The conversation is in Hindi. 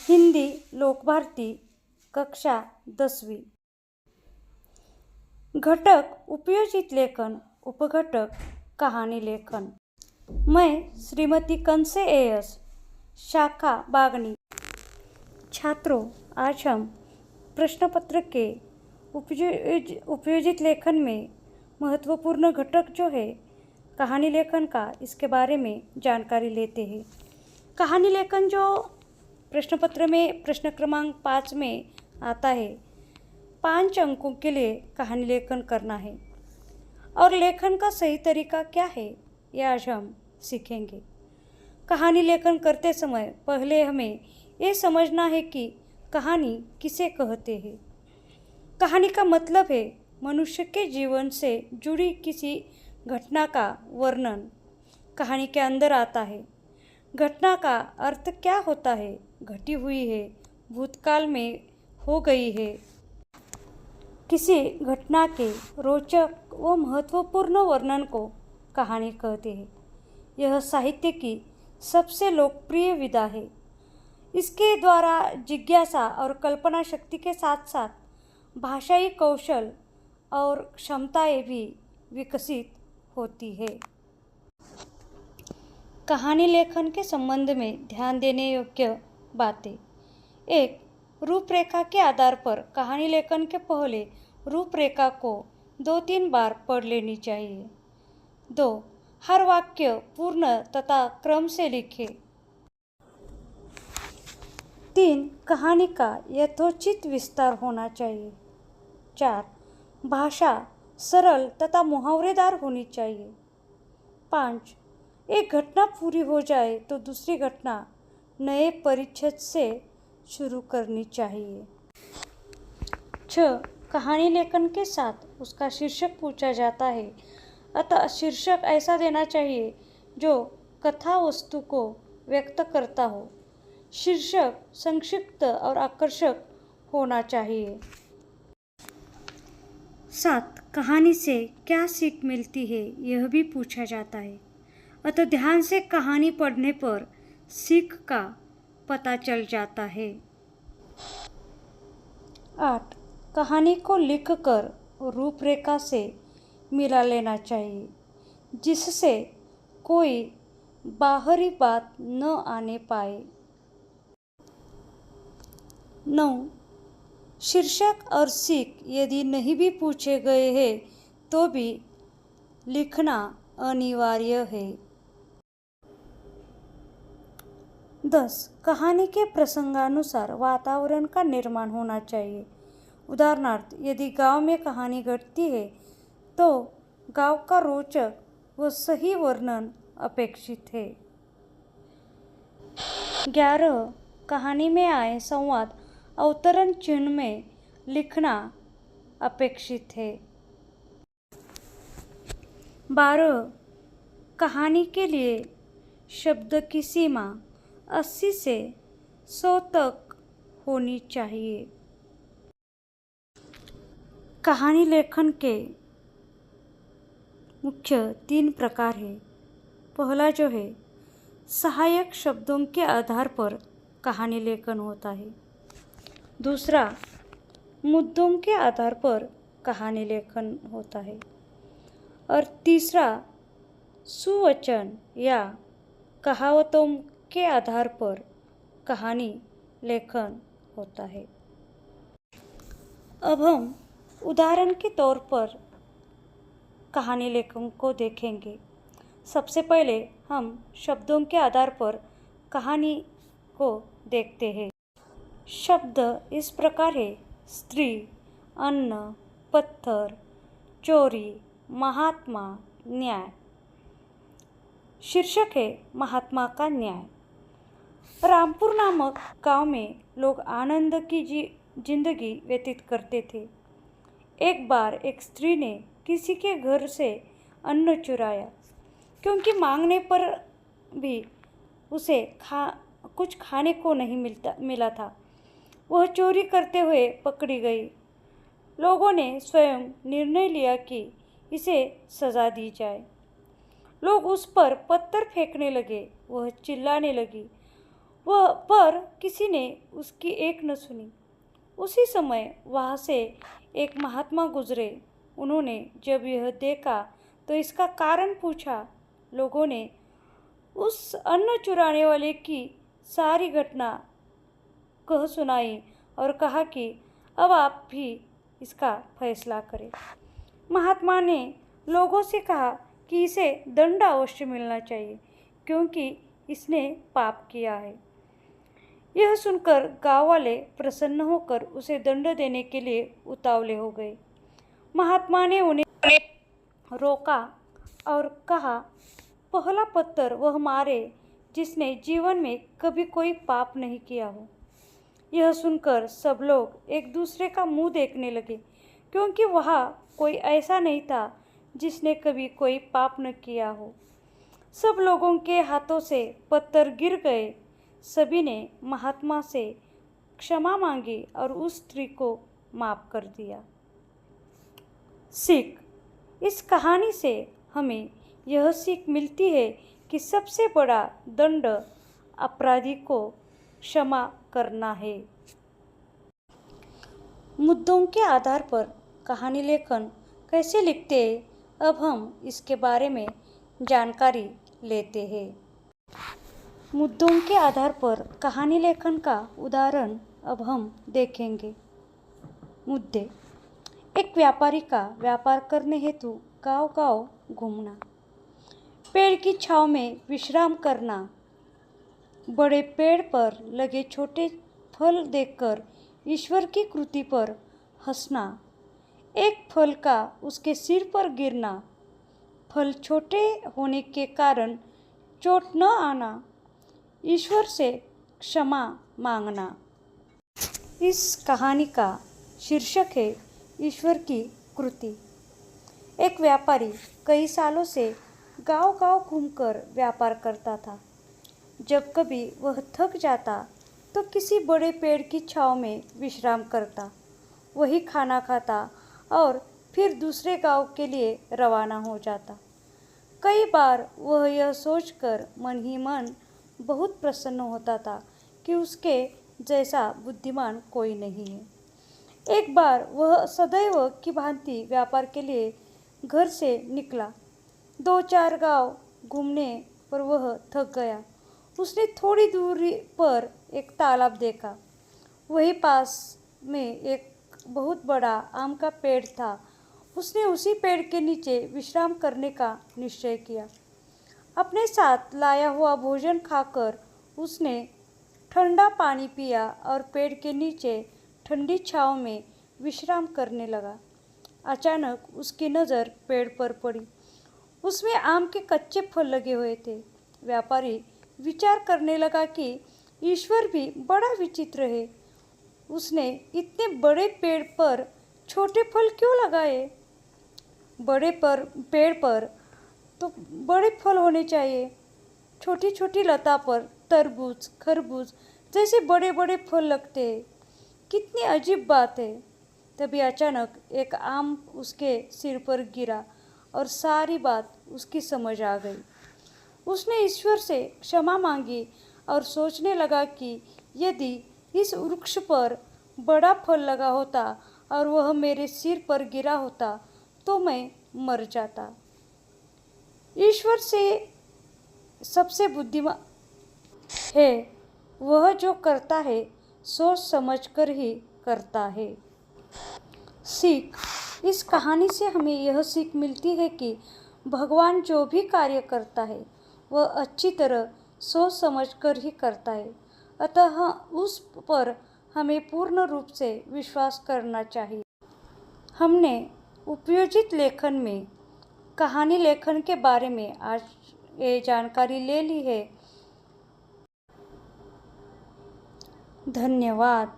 हिंदी लोकभारती कक्षा 10वीं। घटक उपयोजित लेखन, उपघटक कहानी लेखन। मैं श्रीमती कंसे एएस, शाखा बागनी। छात्रों, आज हम प्रश्न पत्र के उपयोजित लेखन में महत्वपूर्ण घटक जो है कहानी लेखन का, इसके बारे में जानकारी लेते हैं। कहानी लेखन जो प्रश्न पत्र में प्रश्न क्रमांक 5 में आता है, 5 अंकों के लिए कहानी लेखन करना है और लेखन का सही तरीका क्या है यह आज हम सीखेंगे। कहानी लेखन करते समय पहले हमें ये समझना है कि कहानी किसे कहते हैं। कहानी का मतलब है मनुष्य के जीवन से जुड़ी किसी घटना का वर्णन कहानी के अंदर आता है। घटना का अर्थ क्या होता है? घटी हुई है, भूतकाल में हो गई है। किसी घटना के रोचक व महत्वपूर्ण वर्णन को कहानी कहते हैं। यह साहित्य की सबसे लोकप्रिय विधा है। इसके द्वारा जिज्ञासा और कल्पना शक्ति के साथ साथ भाषाई कौशल और क्षमताएं भी विकसित होती है। कहानी लेखन के संबंध में ध्यान देने योग्य बातें। 1. रूपरेखा के आधार पर कहानी लेखन के पहले रूपरेखा को 2-3 बार पढ़ लेनी चाहिए। 2. हर वाक्य पूर्ण तथा क्रम से लिखें। 3. कहानी का यथोचित विस्तार होना चाहिए। 4. भाषा सरल तथा मुहावरेदार होनी चाहिए। 5. एक घटना पूरी हो जाए तो दूसरी घटना नए परिच्छेद से शुरू करनी चाहिए। 6. कहानी लेखन के साथ उसका शीर्षक पूछा जाता है, अतः शीर्षक ऐसा देना चाहिए जो कथा वस्तु को व्यक्त करता हो। शीर्षक संक्षिप्त और आकर्षक होना चाहिए। 7. कहानी से क्या सीख मिलती है यह भी पूछा जाता है, अतः ध्यान से कहानी पढ़ने पर सीख का पता चल जाता है। 8. कहानी को लिखकर रूपरेखा से मिला लेना चाहिए, जिससे कोई बाहरी बात न आने पाए। 9. शीर्षक और सीख यदि नहीं भी पूछे गए हैं तो भी लिखना अनिवार्य है। 10. कहानी के प्रसंगानुसार वातावरण का निर्माण होना चाहिए। उदाहरणार्थ, यदि गांव में कहानी घटती है तो गांव का रोचक व सही वर्णन अपेक्षित है। 11. कहानी में आए संवाद अवतरण चिन्ह में लिखना अपेक्षित है। 12. कहानी के लिए शब्द की सीमा 80 से 100 तक होनी चाहिए। कहानी लेखन के मुख्य 3 प्रकार हैं। पहला जो है, सहायक शब्दों के आधार पर कहानी लेखन होता है। दूसरा, मुद्दों के आधार पर कहानी लेखन होता है। और तीसरा, सुवचन या कहावतों के आधार पर कहानी लेखन होता है। अब हम उदाहरण के तौर पर कहानी लेखन को देखेंगे। सबसे पहले हम शब्दों के आधार पर कहानी को देखते हैं। शब्द इस प्रकार है: स्त्री, अन्न, पत्थर, चोरी, महात्मा, न्याय। शीर्षक है महात्मा का न्याय। रामपुर नामक गांव में लोग आनंद की जिंदगी व्यतीत करते थे। एक बार एक स्त्री ने किसी के घर से अन्न चुराया, क्योंकि मांगने पर भी उसे कुछ खाने को नहीं मिला था। वह चोरी करते हुए पकड़ी गई। लोगों ने स्वयं निर्णय लिया कि इसे सजा दी जाए। लोग उस पर पत्थर फेंकने लगे। वह चिल्लाने लगी, वह पर किसी ने उसकी एक न सुनी। उसी समय वहाँ से एक महात्मा गुजरे। उन्होंने जब यह देखा तो इसका कारण पूछा। लोगों ने उस अन्न चुराने वाले की सारी घटना कह सुनाई और कहा कि अब आप भी इसका फैसला करें। महात्मा ने लोगों से कहा कि इसे दंड अवश्य मिलना चाहिए क्योंकि इसने पाप किया है। यह सुनकर गांव वाले प्रसन्न होकर उसे दंड देने के लिए उतावले हो गए। महात्मा ने उन्हें रोका और कहा, पहला पत्थर वह मारे जिसने जीवन में कभी कोई पाप नहीं किया हो। यह सुनकर सब लोग एक दूसरे का मुंह देखने लगे क्योंकि वहाँ कोई ऐसा नहीं था जिसने कभी कोई पाप न किया हो। सब लोगों के हाथों से पत्थर गिर गए। सभी ने महात्मा से क्षमा मांगी और उस स्त्री को माफ कर दिया। सीख, इस कहानी से हमें यह सीख मिलती है कि सबसे बड़ा दंड अपराधी को क्षमा करना है। मुद्दों के आधार पर कहानी लेखन कैसे लिखते हैं, अब हम इसके बारे में जानकारी लेते हैं। मुद्दों के आधार पर कहानी लेखन का उदाहरण अब हम देखेंगे। मुद्दे: एक व्यापारी का व्यापार करने हेतु गांव-गांव घूमना, पेड़ की छांव में विश्राम करना, बड़े पेड़ पर लगे छोटे फल देखकर ईश्वर की कृति पर हंसना, एक फल का उसके सिर पर गिरना, फल छोटे होने के कारण चोट न आना, ईश्वर से क्षमा मांगना। इस कहानी का शीर्षक है ईश्वर की कृति। एक व्यापारी कई सालों से गांव-गांव घूमकर व्यापार करता था। जब कभी वह थक जाता तो किसी बड़े पेड़ की छांव में विश्राम करता, वही खाना खाता और फिर दूसरे गांव के लिए रवाना हो जाता। कई बार वह यह सोचकर मन ही मन बहुत प्रसन्न होता था कि उसके जैसा बुद्धिमान कोई नहीं है। एक बार वह सदैव की भांति व्यापार के लिए घर से निकला। 2-4 गांव घूमने पर वह थक गया। उसने थोड़ी दूरी पर एक तालाब देखा। वहीं पास में एक बहुत बड़ा आम का पेड़ था। उसने उसी पेड़ के नीचे विश्राम करने का निश्चय किया। अपने साथ लाया हुआ भोजन खाकर उसने ठंडा पानी पिया और पेड़ के नीचे ठंडी छांव में विश्राम करने लगा। अचानक उसकी नज़र पेड़ पर पड़ी। उसमें आम के कच्चे फल लगे हुए थे। व्यापारी विचार करने लगा कि ईश्वर भी बड़ा विचित्र है। उसने इतने बड़े पेड़ पर छोटे फल क्यों लगाए? पेड़ पर तो बड़े फल होने चाहिए। छोटी छोटी लता पर तरबूज, खरबूज जैसे बड़े बड़े फल लगते हैं। कितनी अजीब बात है। तभी अचानक एक आम उसके सिर पर गिरा और सारी बात उसकी समझ आ गई। उसने ईश्वर से क्षमा मांगी और सोचने लगा कि यदि इस वृक्ष पर बड़ा फल लगा होता और वह मेरे सिर पर गिरा होता तो मैं मर जाता। ईश्वर से सबसे बुद्धिमान है वह जो करता है सोच समझकर ही करता है। सीख, इस कहानी से हमें यह सीख मिलती है कि भगवान जो भी कार्य करता है वह अच्छी तरह सोच समझकर ही करता है, अतः उस पर हमें पूर्ण रूप से विश्वास करना चाहिए। हमने उपयोजित लेखन में कहानी लेखन के बारे में आज ये जानकारी ले ली है। धन्यवाद।